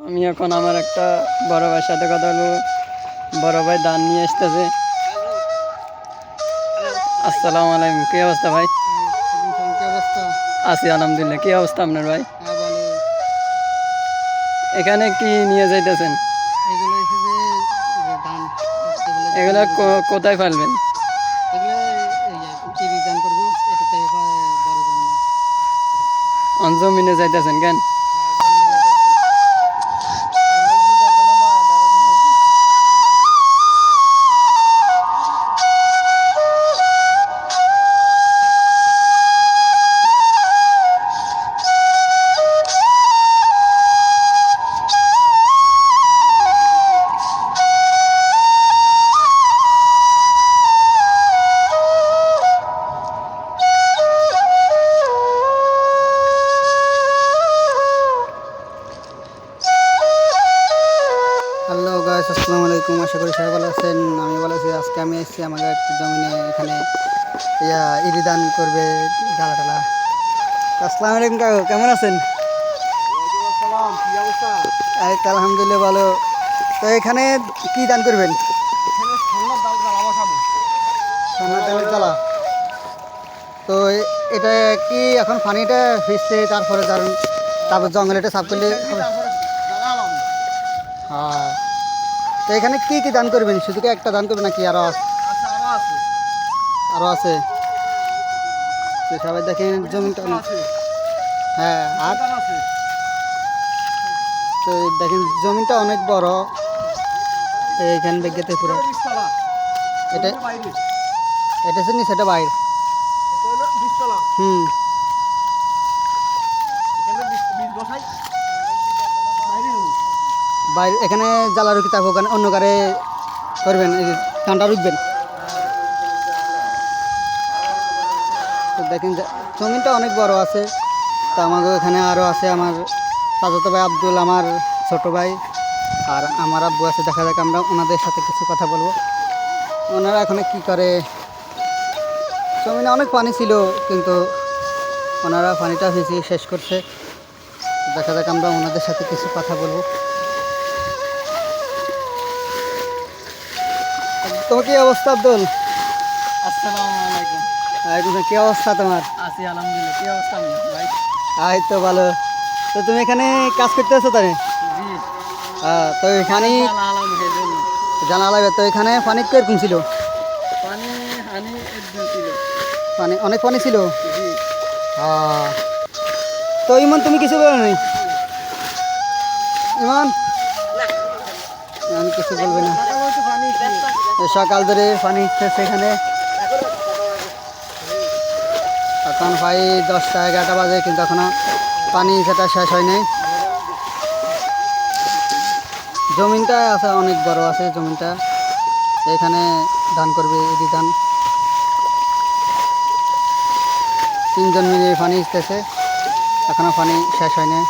আমি এখন আমার একটা বড় ভাইয়ের সাথে কথা বলবো। বড় ভাই ধান নিয়ে আসতেছে। আসসালামু আলাইকুম, কি অবস্থা ভাই? কি অবস্থা? আছি আলহামদুলিল্লাহ। কি অবস্থা আপনার ভাই? হ্যাঁ ভালো। এখানে কি নিয়ে যাইতেছেন? এগুলো এসে যে ধান এগুলা কোথায় ফেলবেন? এগুলো তিরিশ ধান করবো, এটাতে বড় জমি না। জমিনে যাইতেছেন কেন? হ্যালো গাইস, আসসালামু আলাইকুম। আশা করি সবাই ভালো আছেন। আমি ভালো আছি। আজকে আমি এসেছি আমাদের একটা জমিনে, এখানে ইরি ধান করবে জ্বালা টালা। আসসালামু আলাইকুম কাকু, কেমন আছেন? এই তো আলহামদুলিল্লাহ ভালো। তো এখানে কি ধান করবেন? ঠান্ডার ডালের জ্বালা। তো এটা কি এখন পানিটা ভিজছে, তারপরে তারপর জঙ্গলে এটা সাফ করলে হবে? হ্যাঁ। তো এখানে কি কি ধান করবেন? শুধু কি একটা ধান করবেন নাকি আরো আরো আছে? তো সবাই দেখেন জমিটা হ্যাঁ। আর তো দেখেন জমিটা অনেক বড়। এইখান বেগেতে পুরো এটা এটা হচ্ছে নি, সেটা বাইরে। হুম। বাইরে এখানে জ্বালা রুখি, তারপর ওখানে অন্য কারে করবেন, এই যে ঠান্ডা রুখবেন। তো দেখেন জমিটা অনেক বড় আছে। তো আমাকে এখানে আরও আছে আমার চাচাতো ভাই আব্দুল, আমার ছোট ভাই, আর আমার আব্বু আছে। দেখা যাক আমরা ওনাদের সাথে কিছু কথা বলবো। ওনারা এখানে কি করে? জমিনে অনেক পানি ছিল, কিন্তু ওনারা পানিটা ভিজিয়ে শেষ করছে। দেখা যাক আমরা ওনাদের সাথে কিছু কথা বলবো। তোমার কি অবস্থা আব্দুল? আসসালামু আলাইকুম। কি অবস্থা তোমার? আছি আলহামদুলিল্লাহ। কি অবস্থা আপনার ভাই? এই তো ভালো। তো তুমি এখানে কাজ করতে আছো তাই? জি। তো এখানে জানা লাগবে। তো এখানে পানি কিরকম ছিল? পানি হানি ছিল। পানি অনেক পানি ছিল। জি। তো ইমন তুমি কিছু বলো নি? ইমন আমি কিছু বলবে না। সকাল ধরে পানি খেয়েছে এখানে। এখন প্রায় 10টা 11টা বাজে, কিন্তু এখনো পানি সেটা শেষ হয় নাই। জমিনটা আছে অনেক বড় আছে জমিনটা। এখানে ধান করবে, এদি ধান। 3জন মিলে পানি দিতেছে, এখনো পানি শেষ হয় নাই।